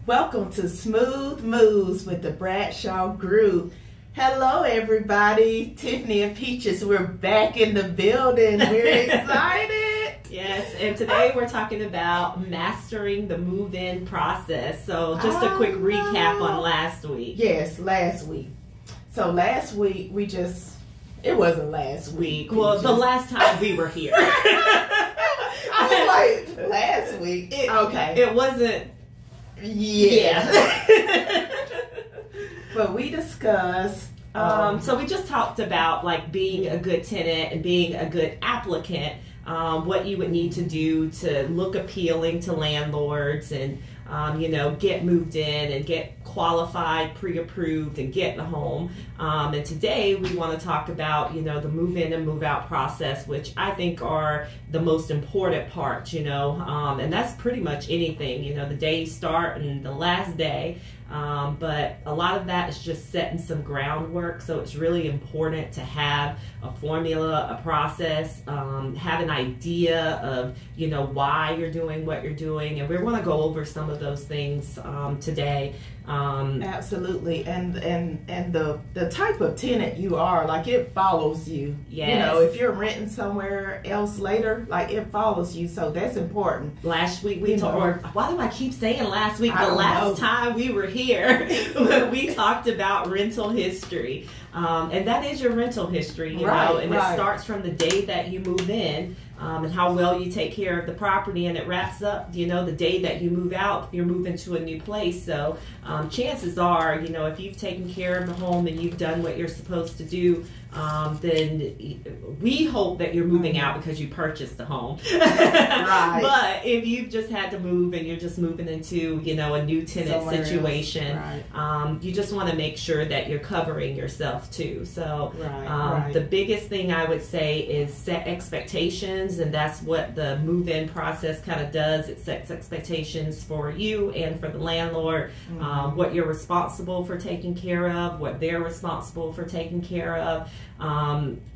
Welcome to Smooth Moves with the Bradshaw Group. Hello, everybody. Tiffany and Peaches, we're back in the building. We're excited. Yes, and today we're talking about mastering the move-in process. So just a quick recap on last week. Yes, last week. So last week, it wasn't last week. Well, the last time we were here. I was like, last week? Okay. It wasn't. Yeah. But we discussed. So we just talked about like being a good tenant and being a good applicant. What you would need to do to look appealing to landlords and get moved in and get qualified, pre-approved, and get the home. And today we want to talk about the move-in and move-out process, which I think are the most important parts. And that's pretty much anything. The day you start and the last day. But a lot of that is just setting some groundwork. So it's really important to have a formula, a process, have an idea of why you're doing what you're doing, and we want to go over some of those things today. Absolutely, and the type of tenant you are, like, it follows you. Yes. If you're renting somewhere else later, like, it follows you, so that's important. Last week we talked, or why do I keep saying last week? The last time we were here, we talked about rental history, and that is your rental history, you know, and it starts from the day that you move in. And how well you take care of the property, and it wraps up, the day that you move out, you're moving to a new place. So chances are, if you've taken care of the home and you've done what you're supposed to do, then we hope that you're moving out because you purchased a home. Right. But if you've just had to move and you're just moving into, a new tenant situation, you just want to make sure that you're covering yourself too. So the biggest thing I would say is set expectations, and that's what the move-in process kind of does. It sets expectations for you and for the landlord, what you're responsible for taking care of, what they're responsible for taking care of.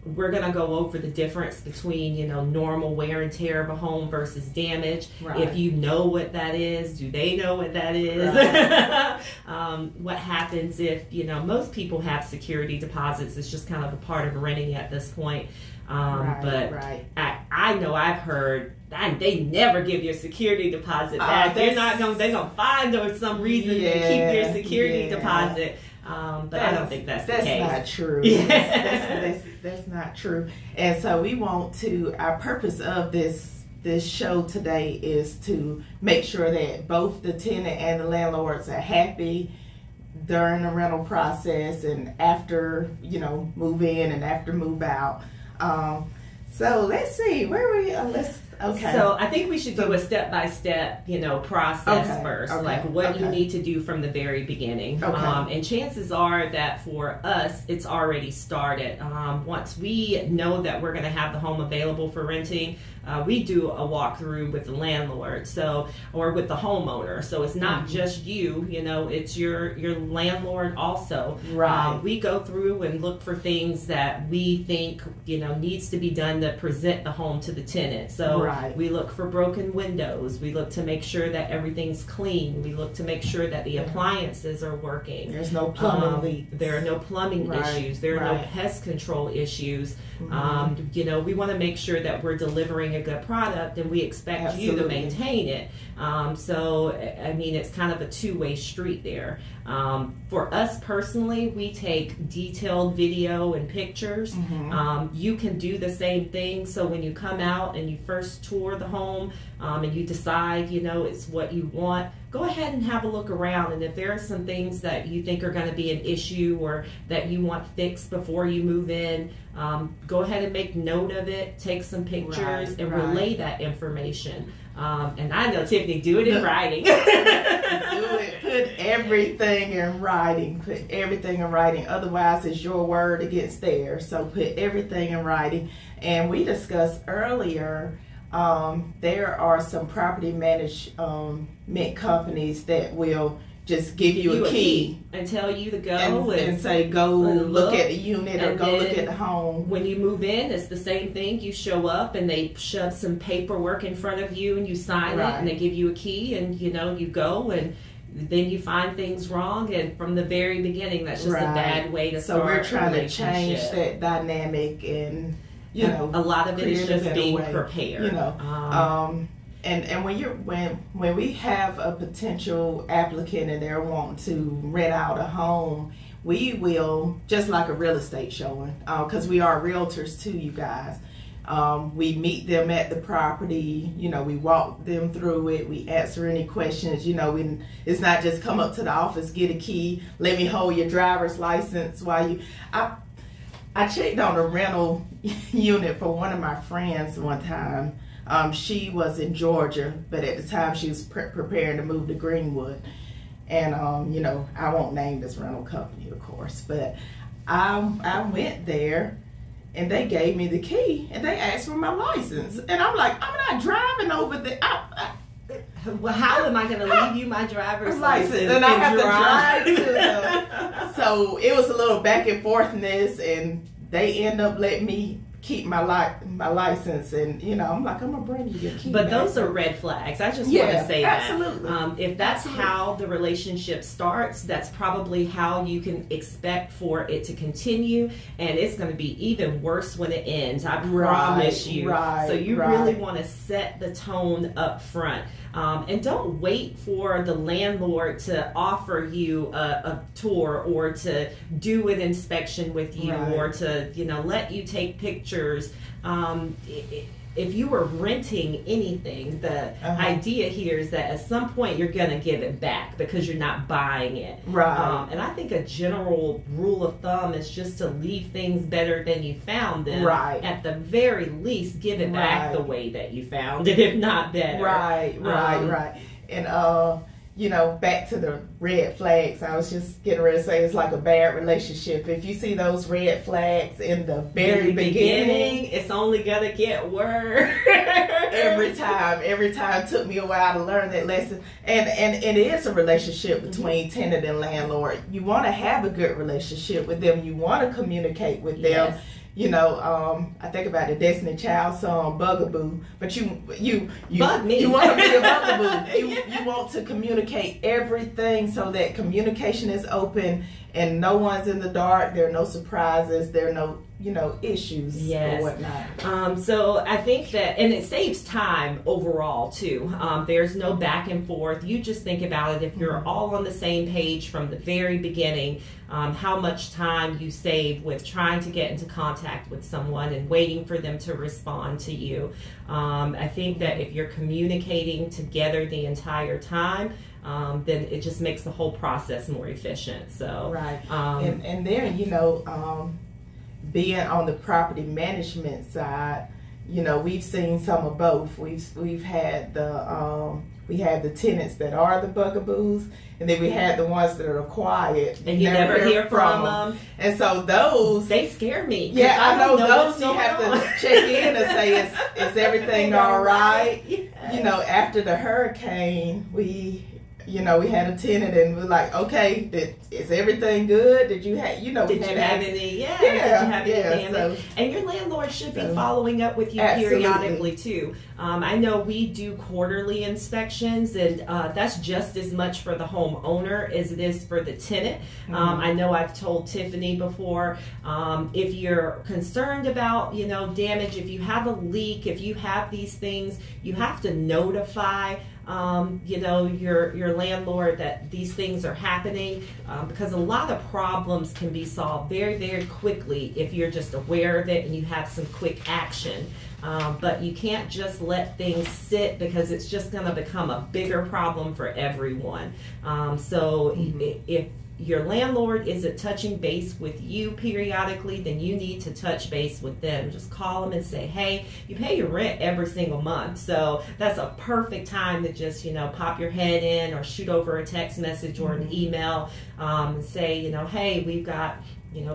We're going to go over the difference between, normal wear and tear of a home versus damage. If you know what that is, do they know what that is? What happens if, most people have security deposits. It's just kind of a part of renting at this point. I know I've heard they never give your security deposit back. They're gonna find some reason to keep your security deposit. But I don't think that's the case. That's not true. That's not true. And so we want to, our purpose of this show today is to make sure that both the tenant and the landlords are happy during the rental process and after, move in and after move out. So let's see, where we okay. So I think we should do a step-by-step, process first, like what you need to do from the very beginning. And chances are that for us, it's already started. Once we know that we're going to have the home available for renting, we do a walkthrough with the landlord, or with the homeowner. So it's not just you, it's your landlord also. We go through and look for things that we think, needs to be done to present the home to the tenant. So we look for broken windows. We look to make sure that everything's clean. We look to make sure that the appliances are working. There's no plumbing leaks. There are no plumbing issues. There are no pest control issues. We want to make sure that we're delivering a good product, and we expect you to maintain it. It's kind of a two-way street there. For us personally, we take detailed video and pictures. You can do the same thing. So when you come out and you first tour the home, and you decide, it's what you want, go ahead and have a look around. And if there are some things that you think are going to be an issue or that you want fixed before you move in, go ahead and make note of it, take some pictures, and relay that information. And I know, Tiffany, do it in writing. Put everything in writing. Otherwise, it's your word against theirs. So put everything in writing. And we discussed earlier, there are some property management companies that will just give you a key and tell you to go and say go look at the unit or go look at the home. When you move in, it's the same thing. You show up and they shove some paperwork in front of you and you sign it, and they give you a key, and you go and then you find things wrong, and from the very beginning, that's just a bad way to start. So we're trying to change that dynamic, and you know, a lot of it is just being prepared. You know, and when we have a potential applicant and they're wanting to rent out a home, we will, just like a real estate showing, because we are realtors too, you guys. We meet them at the property, you know, we walk them through it, we answer any questions, you know, it's not just come up to the office, get a key, let me hold your driver's license while you, I checked on a rental unit for one of my friends one time. She was in Georgia, but at the time she was preparing to move to Greenwood. And, you know, I won't name this rental company, of course, but I went there and they gave me the key and they asked for my license. And I'm like, I'm not driving over there. Well, how am I going to leave you my driver's license? And I have to drive to them. So it was a little back and forthness, and they end up letting me keep my license, and you know, I'm like, I'm gonna bring you your key. But back. Those are red flags. I just want to say absolutely. that if that's how the relationship starts, that's probably how you can expect for it to continue, and it's going to be even worse when it ends. I promise you. So you really want to set the tone up front. And don't wait for the landlord to offer you a tour or to do an inspection with you or to, you know, let you take pictures. If you were renting anything, the idea here is that at some point you're going to give it back because you're not buying it. And I think a general rule of thumb is just to leave things better than you found them. At the very least, give it back the way that you found it, if not better. And, you know, back to the red flags, I was just getting ready to say it's like a bad relationship. If you see those red flags in the very beginning, it's only gonna get worse. Every time it took me a while to learn that lesson. And it is a relationship between tenant and landlord. You want to have a good relationship with them. You want to communicate with them. You know, I think about the Destiny Child song "Bugaboo," but you bug me. You want to be a bugaboo. You want to communicate everything so that communication is open and no one's in the dark. There are no surprises. There are no, you know, issues or whatnot. So I think that, and it saves time overall too. There's no back and forth. You just think about it. If you're all on the same page from the very beginning, how much time you save with trying to get into contact with someone and waiting for them to respond to you. I think that if you're communicating together the entire time, then it just makes the whole process more efficient. So and then, you know, being on the property management side, you know, we've seen some of both. We've had we have the tenants that are the bugaboos, and then we had the ones that are quiet and you never hear from them. And so those, they scare me. Yeah, I know those you have to check in and say, is everything all right? You know, after the hurricane, we had a tenant and we're like, okay, is everything good? Did you have, you know, did you have any damage? And your landlord should be following up with you periodically too. I know we do quarterly inspections, and that's just as much for the homeowner as it is for the tenant. I know I've told Tiffany before, if you're concerned about, you know, damage, if you have a leak, if you have these things, you have to notify you know, your landlord that these things are happening, because a lot of problems can be solved very, very quickly if you're just aware of it and you have some quick action. But you can't just let things sit, because it's just going to become a bigger problem for everyone. So if your landlord isn't touching base with you periodically, then you need to touch base with them. Just call them and say, hey, you pay your rent every single month, so that's a perfect time to just, you know, pop your head in or shoot over a text message or an email and say, you know, hey, we've got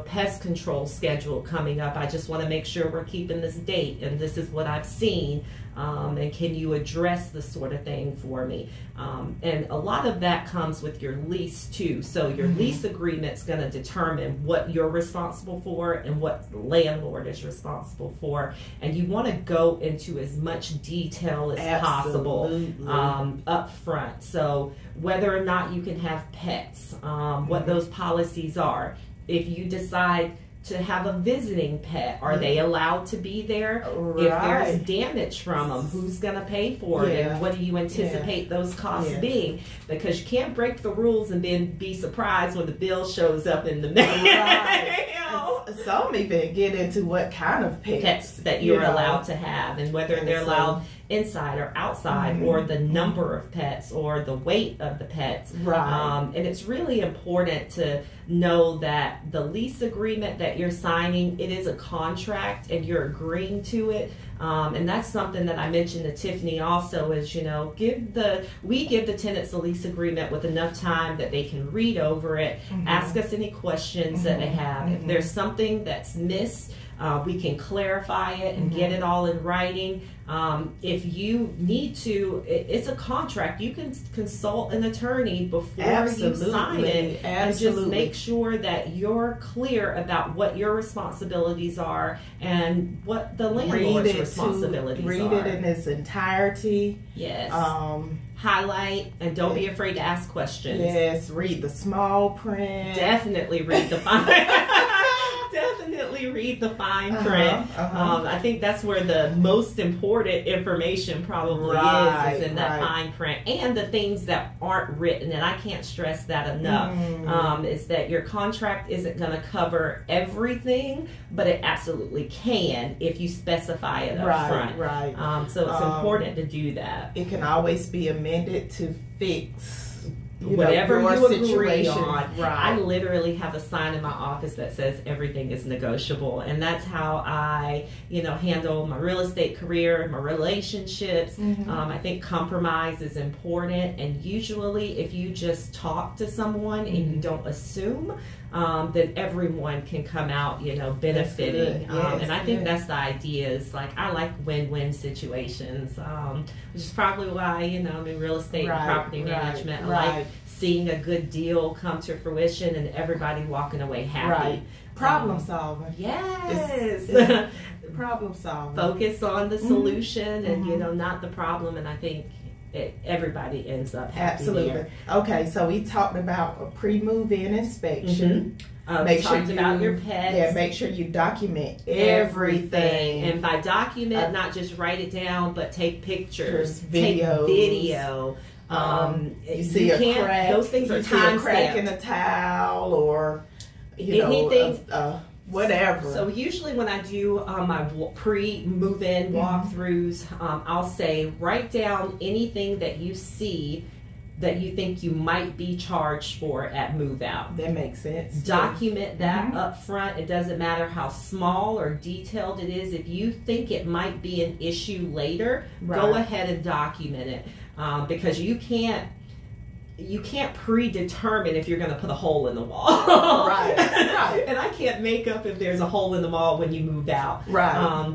pest control schedule coming up. I just want to make sure we're keeping this date, and this is what I've seen. And can you address this sort of thing for me? And a lot of that comes with your lease too. So your lease agreement's going to determine what you're responsible for and what the landlord is responsible for. And you want to go into as much detail as possible up front. So whether or not you can have pets, what those policies are. If you decide to have a visiting pet, are they allowed to be there? If there's damage from them, who's going to pay for it? And what do you anticipate those costs being? Because you can't break the rules and then be surprised when the bill shows up in the mail. Some even get into what kind of pets that you're allowed to have, and whether they're allowed inside or outside, or the number of pets, or the weight of the pets. And it's really important to know that the lease agreement that you're signing, it is a contract and you're agreeing to it. And that's something that I mentioned to Tiffany also is, we give the tenants a lease agreement with enough time that they can read over it, ask us any questions that they have. If there's something that's missed, we can clarify it and get it all in writing. If you need to, it's a contract. You can consult an attorney before you sign it, and just make sure that you're clear about what your responsibilities are and what the landlord's responsibilities are. Read it in its entirety. Yes. Highlight, and don't be afraid to ask questions. Yes. Read the small print. Definitely read the fine. Definitely read the fine print. I think that's where the most important information probably is in that fine print, and the things that aren't written. And I can't stress that enough. Is that your contract isn't going to cover everything, but it absolutely can if you specify it up front. So it's important to do that. It can always be amended to fix whatever you agree on. I literally have a sign in my office that says everything is negotiable, and that's how I handle my real estate career, my relationships. I think compromise is important, and usually if you just talk to someone and you don't assume, then everyone can come out benefiting. And I think that's the idea, is I like win-win situations, which is probably why I'm in real estate and property management. I like seeing a good deal come to fruition and everybody walking away happy. Problem solving. Yes. It's problem solving. Focus on the solution and not the problem, and I think everybody ends up happy. Absolutely. Okay, so we talked about a pre-move-in inspection. Make sure about your pets. Yeah, make sure you document everything. And by document, not just write it down, but take pictures, videos. Take video. You see a crack. Those things are time stamped. time Crack in a towel, or anything. Whatever. So usually when I do my pre-move-in walkthroughs, I'll say write down anything that you see that you think you might be charged for at move-out. That makes sense. Document that up front. It doesn't matter how small or detailed it is. If you think it might be an issue later, go ahead and document it, because you can't predetermine if you're going to put a hole in the wall. And I can't make up if there's a hole in the wall when you moved out.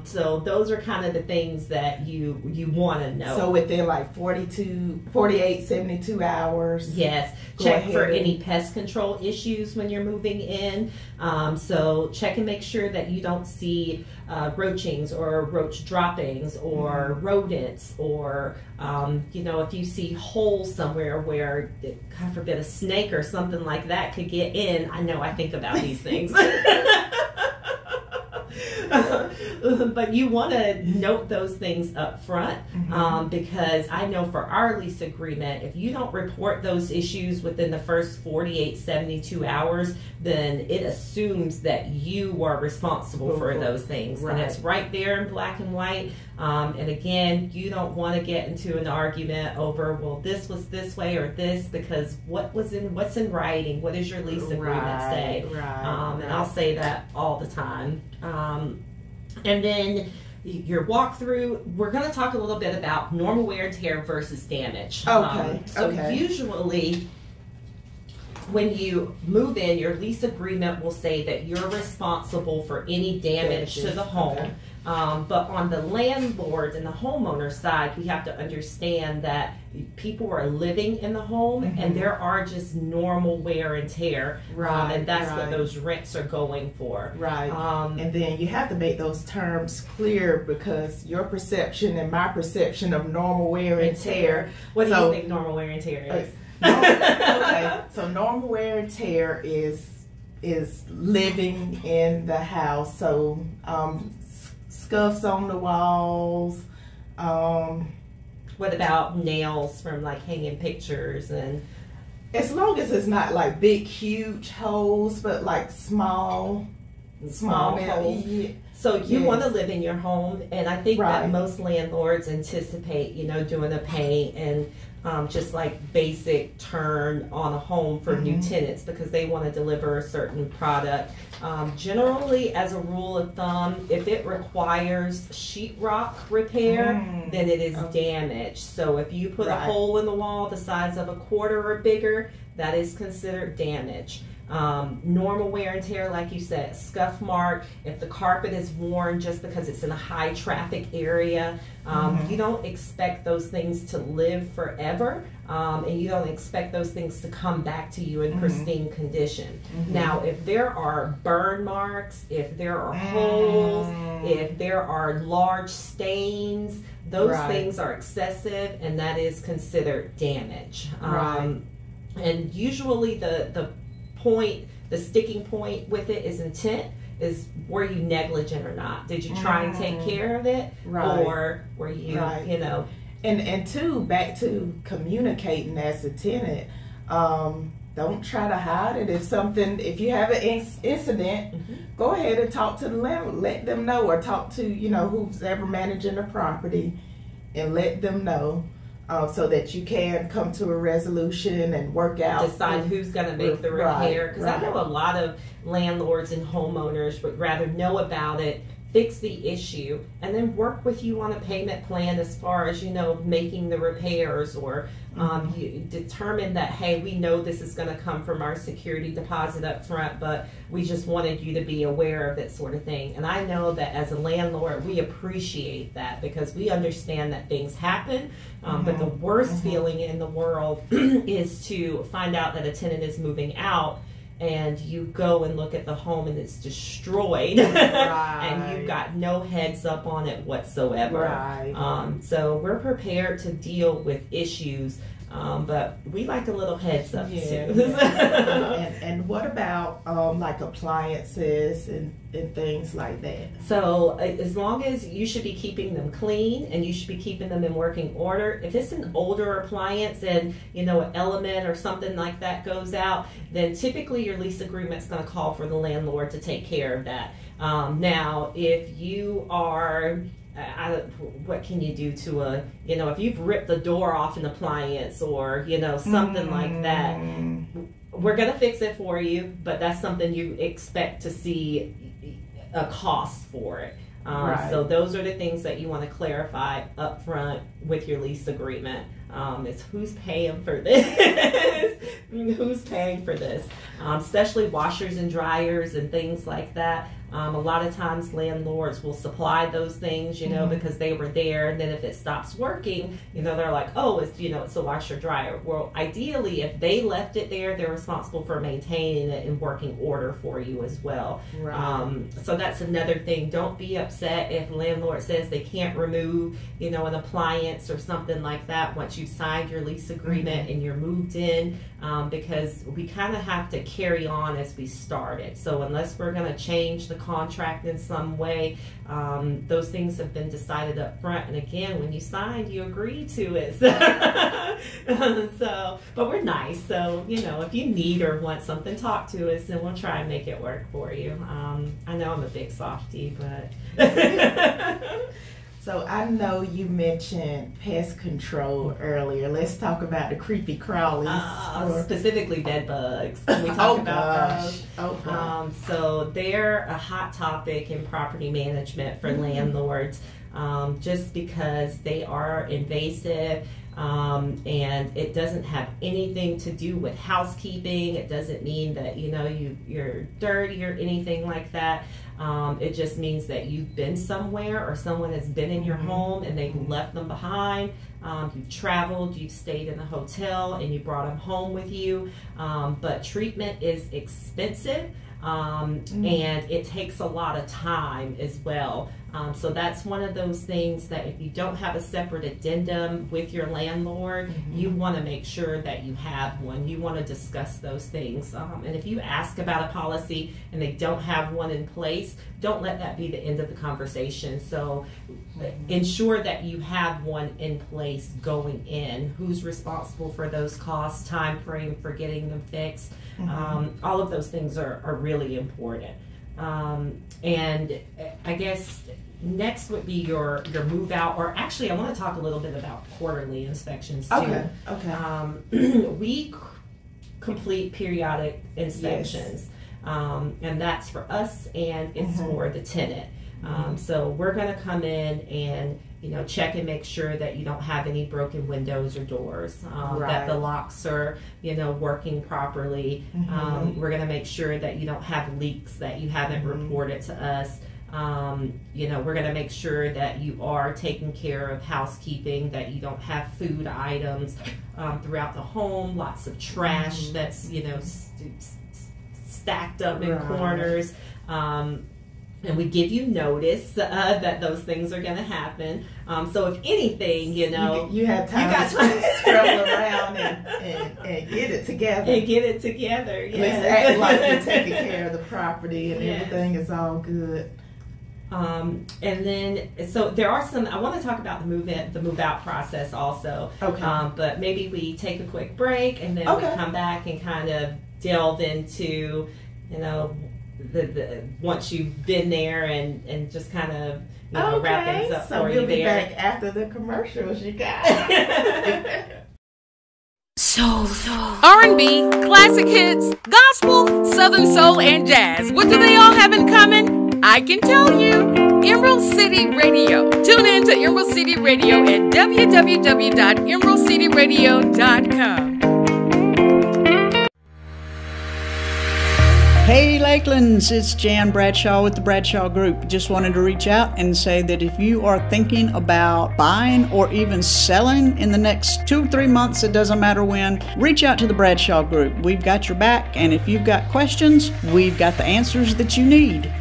So those are kind of the things that you want to know. So within 48, 72 hours. Yes. Check for any pest control issues when you're moving in. So check and make sure that you don't see roachings or roach droppings or rodents, or if you see holes somewhere where, God forbid, a snake or something like that could get in. I know I think about these things. But you want to note those things up front, because I know for our lease agreement, if you don't report those issues within the first 48, 72 hours, then it assumes that you are responsible for those things. And it's right there in black and white. And again, you don't want to get into an argument over, well, this was this way or this, because what's in writing? What does your lease agreement say? And I'll say that all the time. And then your walkthrough, we're going to talk a little bit about normal wear and tear versus damage. So usually when you move in, your lease agreement will say that you're responsible for any damage to the home. Okay. But on the landlord and the homeowner side, we have to understand that people are living in the home, and there are just normal wear and tear, and that's what those rents are going for. Right. And then you have to make those terms clear, because your perception and my perception of normal wear and tear. What do you think normal wear and tear is? Okay, so normal wear and tear is living in the house. So scuffs on the walls. What about nails from like hanging pictures? And as long as it's not like big, huge holes, but like small holes. Yeah. So you want to live in your home, and I think that most landlords anticipate, doing a paint and just like basic turn on a home for new tenants, because they want to deliver a certain product. Generally, as a rule of thumb, if it requires sheetrock repair, then it is damaged. So if you put a hole in the wall the size of a quarter or bigger, that is considered damage. Normal wear and tear, like you said, scuff mark. If the carpet is worn just because it's in a high traffic area, you don't expect those things to live forever, and you don't expect those things to come back to you in pristine condition. Now, if there are burn marks, if there are holes, if there are large stains, those things are excessive, and that is considered damage. And usually the sticking point with it is intent. Is, were you negligent or not? Did you try and take care of it? Or were you, And two, back to communicating as a tenant. Don't try to hide it. If you have an incident, go ahead and talk to the landlord. Let them know, or talk to, who's ever managing the property, and let them know. So that you can come to a resolution and work out. Decide who's going to make the repair. Because I know a lot of landlords and homeowners would rather know about it, fix the issue, and then work with you on a payment plan as far as, making the repairs, or you determine that, hey, we know this is going to come from our security deposit up front, but we just wanted you to be aware of that sort of thing. And I know that as a landlord, we appreciate that, because we understand that things happen. But the worst feeling in the world is to find out that a tenant is moving out, and you go and look at the home and it's destroyed, and you've got no heads up on it whatsoever. So we're prepared to deal with issues, but we like a little heads up too. And what about like appliances and things like that? So as long as you should be keeping them clean, and you should be keeping them in working order. If it's an older appliance and an element or something like that goes out, then typically your lease agreement's going to call for the landlord to take care of that. Now, if you are what can you do to if you've ripped the door off an appliance, or something like that, we're gonna fix it for you, but that's something you expect to see a cost for it. So those are the things that you want to clarify up front with your lease agreement. It's who's paying for this, who's paying for this, especially washers and dryers and things like that. A lot of times landlords will supply those things, because they were there, and then if it stops working, they're like, oh, it's a washer dryer. Well, ideally, if they left it there, they're responsible for maintaining it in working order for you as well. So that's another thing. Don't be upset if the landlord says they can't remove, an appliance or something like that once you've signed your lease agreement and you're moved in, because we kind of have to carry on as we started. So unless we're going to change the contract in some way, those things have been decided up front, and again, when you signed, you agreed to it. But we're nice, so if you need or want something, talk to us and we'll try and make it work for you. I know I'm a big softie, but So I know you mentioned pest control earlier. Let's talk about the creepy crawlies. Specifically bed bugs. Can we talk about those? So they're a hot topic in property management for landlords, just because they are invasive. And it doesn't have anything to do with housekeeping. It doesn't mean that, you know, you're dirty or anything like that. It just means that you've been somewhere, or someone has been in your home and they've left them behind. You've traveled, you've stayed in a hotel, and you brought them home with you. But treatment is expensive, and it takes a lot of time as well. So that's one of those things that if you don't have a separate addendum with your landlord, you want to make sure that you have one. You want to discuss those things. And if you ask about a policy and they don't have one in place, don't let that be the end of the conversation. So ensure that you have one in place going in. Who's responsible for those costs, time frame for getting them fixed. All of those things are really important. And I guess next would be your move out, or actually I want to talk a little bit about quarterly inspections too. Okay. We complete periodic inspections, and that's for us and it's for the tenant. So we're going to come in and, you know, check and make sure that you don't have any broken windows or doors, that the locks are, you know, working properly. We're going to make sure that you don't have leaks that you haven't reported to us. You know, we're going to make sure that you are taking care of housekeeping, that you don't have food items throughout the home, lots of trash that's, you know, stacked up in corners. And we give you notice that those things are going to happen. So if anything, you know, you have time to scroll around and get it together. And get it together. Yes. Act like you're taking care of the property and everything is all good. And then, so there are some, I want to talk about the move out process also. Okay. But maybe we take a quick break and then we come back and kind of delve into, you know, the once you've been there and just kind of, you know, wrap things up for you there. So we'll be back after the commercials, you guys. Soul, R&B, classic hits, gospel, southern soul, and jazz. What do they all have in common? I can tell you. Emerald City Radio. Tune in to Emerald City Radio at www.emeraldcityradio.com. Hey Lakelands, it's Jan Bradshaw with the Bradshaw Group. Just wanted to reach out and say that if you are thinking about buying or even selling in the next 2 or 3 months, it doesn't matter when, reach out to the Bradshaw Group. We've got your back, and if you've got questions, we've got the answers that you need.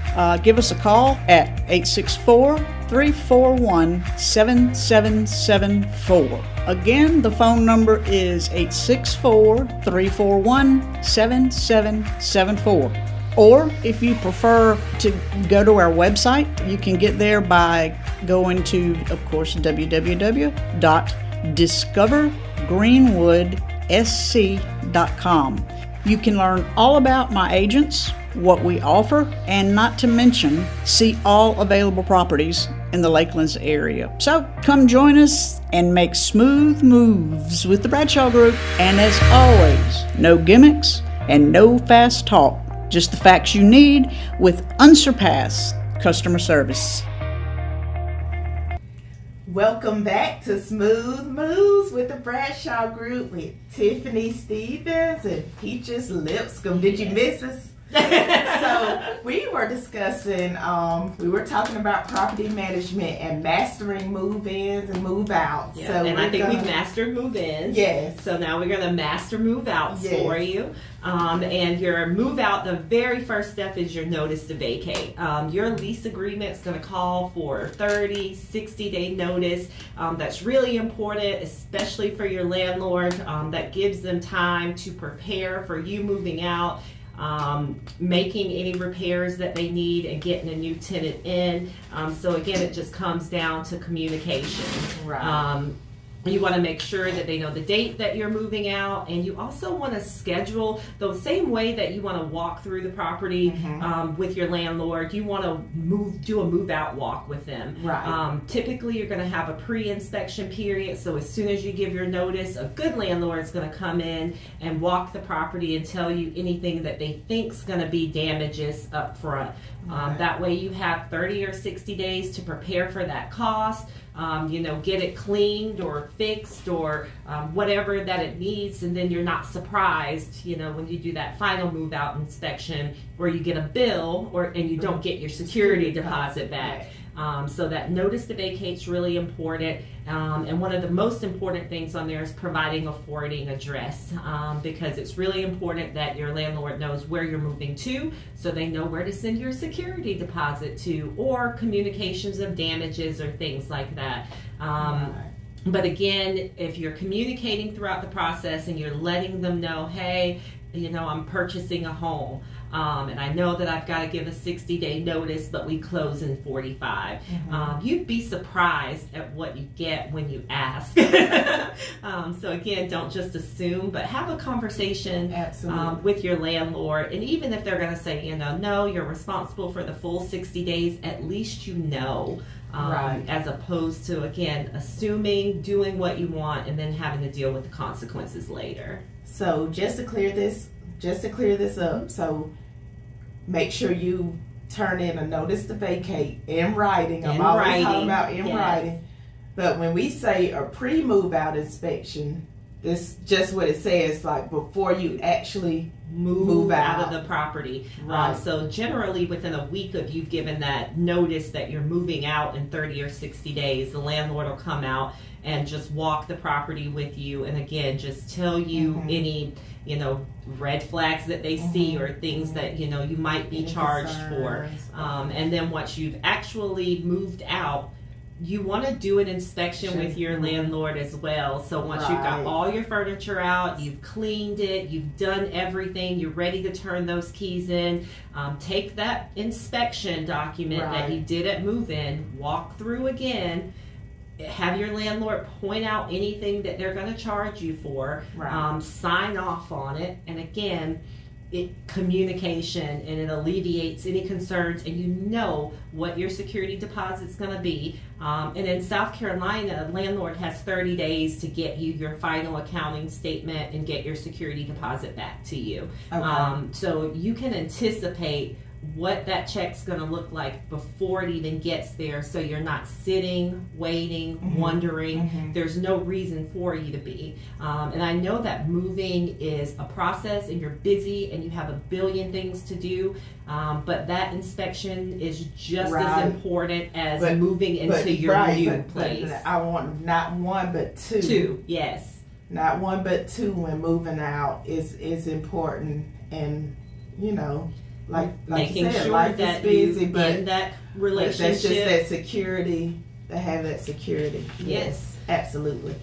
Give us a call at 864-341-7774. Again, the phone number is 864-341-7774. Or if you prefer to go to our website, you can get there by going to, of course, www.discovergreenwoodsc.com. You can learn all about my agents, what we offer, and not to mention, see all available properties in the Lakelands area. So come join us and make smooth moves with the Bradshaw Group. And as always, no gimmicks and no fast talk. Just the facts you need with unsurpassed customer service. Welcome back to Smooth Moves with the Bradshaw Group with Tiffany Stevens and Peaches Lipscomb. Did you miss us? So we were discussing, we were talking about property management and mastering move-ins and move-outs. Yeah, so and I think we've mastered move-ins. Yes. So now we're going to master move-outs for you. And your move-out, the very first step is your notice to vacate. Your lease agreement is going to call for 30, 60-day notice. That's really important, especially for your landlord. That gives them time to prepare for you moving out. Making any repairs that they need and getting a new tenant in. So again, it just comes down to communication. Right. You want to make sure that they know the date that you're moving out, and you also want to schedule the same way that you want to walk through the property with your landlord. You want to do a move-out walk with them. Right. Typically, you're going to have a pre-inspection period, so as soon as you give your notice, a good landlord is going to come in and walk the property and tell you anything that they think is going to be damages up front. That way you have 30 or 60 days to prepare for that cost. You know, get it cleaned or fixed or whatever that it needs, and then you're not surprised, when you do that final move out inspection where you get a bill and you don't get your security deposit back. So that notice to vacate is really important. And one of the most important things on there is providing a forwarding address, because it's really important that your landlord knows where you're moving to, so they know where to send your security deposit to, or communications of damages or things like that. But again, if you're communicating throughout the process and you're letting them know, hey, I'm purchasing a home, and I know that I've got to give a 60-day notice, but we close in 45. You'd be surprised at what you get when you ask. So again, don't just assume, but have a conversation with your landlord. And even if they're going to say, no, you're responsible for the full 60 days, at least as opposed to, again, assuming, doing what you want, and then having to deal with the consequences later. So just to clear this up, so make sure you turn in a notice to vacate in writing. I'm always talking about in writing. But when we say a pre-move out inspection, this just what it says, like before you actually move out of the property. Right. So generally within a week of you giving that notice that you're moving out in 30 or 60 days, the landlord will come out and just walk the property with you, and again, just tell you any red flags that they see or things that you might be charged for. And then once you've actually moved out, you want to do an inspection with your landlord as well. So once you've got all your furniture out, you've cleaned it, you've done everything, you're ready to turn those keys in, take that inspection document that you did at move-in, walk through again, have your landlord point out anything that they're going to charge you for, sign off on it, and again, communication, and it alleviates any concerns, and you know what your security deposit's going to be. And in South Carolina, a landlord has 30 days to get you your final accounting statement and get your security deposit back to you. So you can anticipate what that check's going to look like before it even gets there, so you're not sitting, waiting, wondering. There's no reason for you to be. And I know that moving is a process and you're busy and you have a billion things to do, but that inspection is just as important as moving into your new place. But I want not one but two. Two, yes. Not one but two when moving out is important, and like making you said, sure life that is busy, you but in that relationship, that's just that security. They have that security. Yes, absolutely.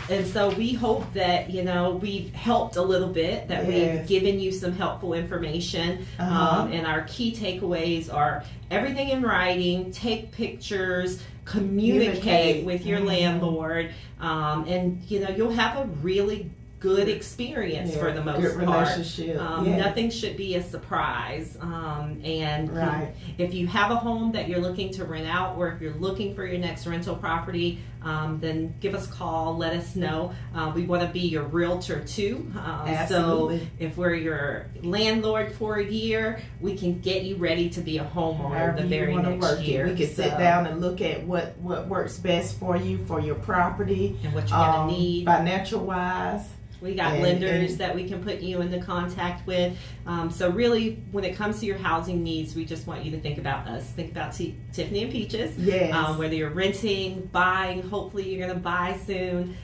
And so we hope that we've helped a little bit. That we've given you some helpful information. And our key takeaways are everything in writing. Take pictures. Communicate with your landlord. And you'll have a really good experience for the most good part. Relationship. Nothing should be a surprise. And if you have a home that you're looking to rent out, or if you're looking for your next rental property, then give us a call. Let us know. We want to be your realtor too. Absolutely. So if we're your landlord for a year, we can get you ready to be a homeowner the very next year. We can sit down and look at what works best for you, for your property, and what you're going to need financial wise. We got lenders that we can put you into contact with. So really, when it comes to your housing needs, we just want you to think about us. Think about Tiffany and Peaches. Yes. Whether you're renting, buying, hopefully you're going to buy soon.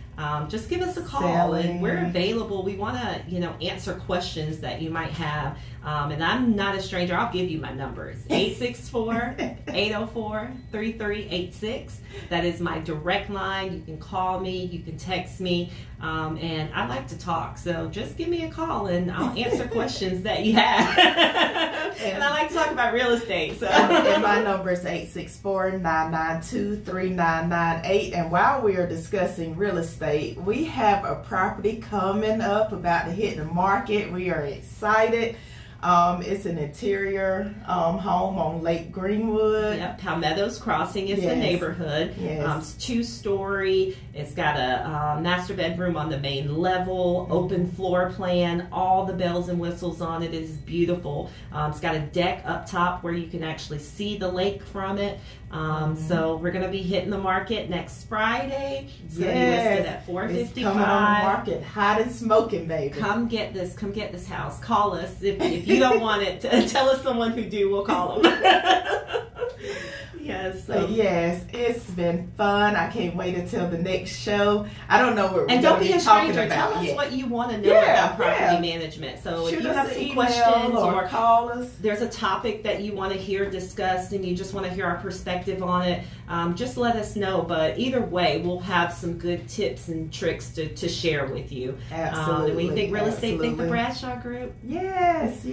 Just give us a call, and we're available. We want to, answer questions that you might have. And I'm not a stranger. I'll give you my numbers. 864-804-3386. That is my direct line. You can call me. You can text me. And I like to talk. So just give me a call, and I'll answer questions that you have. And I like to talk about real estate. So. And my number is 864-992-3998. And while we are discussing real estate, we have a property coming up about to hit the market. We are excited. It's an interior home on Lake Greenwood. Yep, Palmetto's Crossing is the neighborhood. Yes. It's 2-story. It's got a master bedroom on the main level, open floor plan, all the bells and whistles on it. It is beautiful. It's got a deck up top where you can actually see the lake from it. So we're going to be hitting the market next Friday. It's going to be listed at $455. It's coming on the market hot and smoking, baby. Come get this house. Call us if you don't want it. Tell us someone who do. We'll call them. Yes. So. Yes, it's been fun. I can't wait until the next show. I don't know what we're and going to be talking stranger. about. Tell us yet. what you want to know about property management. So Shoot if you us have an some email questions or call us, there's a topic that you want to hear discussed and you just want to hear our perspective on it, just let us know. But either way, we'll have some good tips and tricks to share with you. Absolutely. And we think real estate, think the Bradshaw Group. Yes.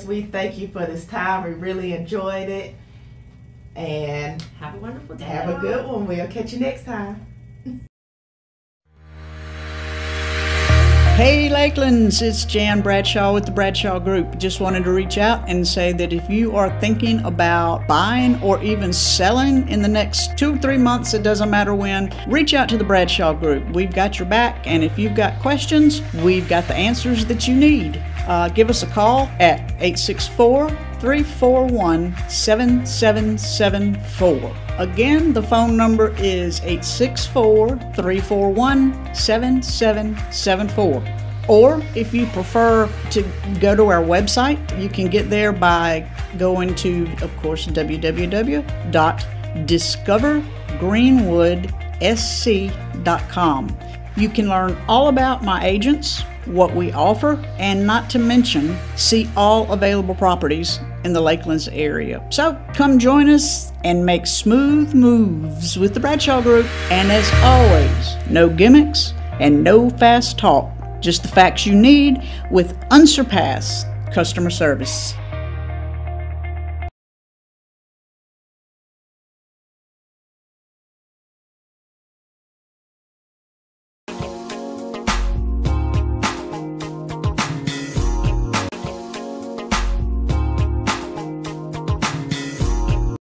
We thank you for this time. We really enjoyed it. And have a wonderful day. Have a good one. We'll catch you next time. Hey Lakelands, it's Jan Bradshaw with the Bradshaw Group. Just wanted to reach out and say that if you are thinking about buying or even selling in the next 2 or 3 months, it doesn't matter when, reach out to the Bradshaw Group. We've got your back, and if you've got questions, we've got the answers that you need. Give us a call at 864-341-7774. Again, the phone number is 864-341-7774. Or if you prefer to go to our website, you can get there by going to, of course, www.discovergreenwoodsc.com. You can learn all about my agents, what we offer, and not to mention, see all available properties in the Lakelands area. So come join us and make smooth moves with the Bradshaw Group. And as always, no gimmicks and no fast talk, just the facts you need with unsurpassed customer service.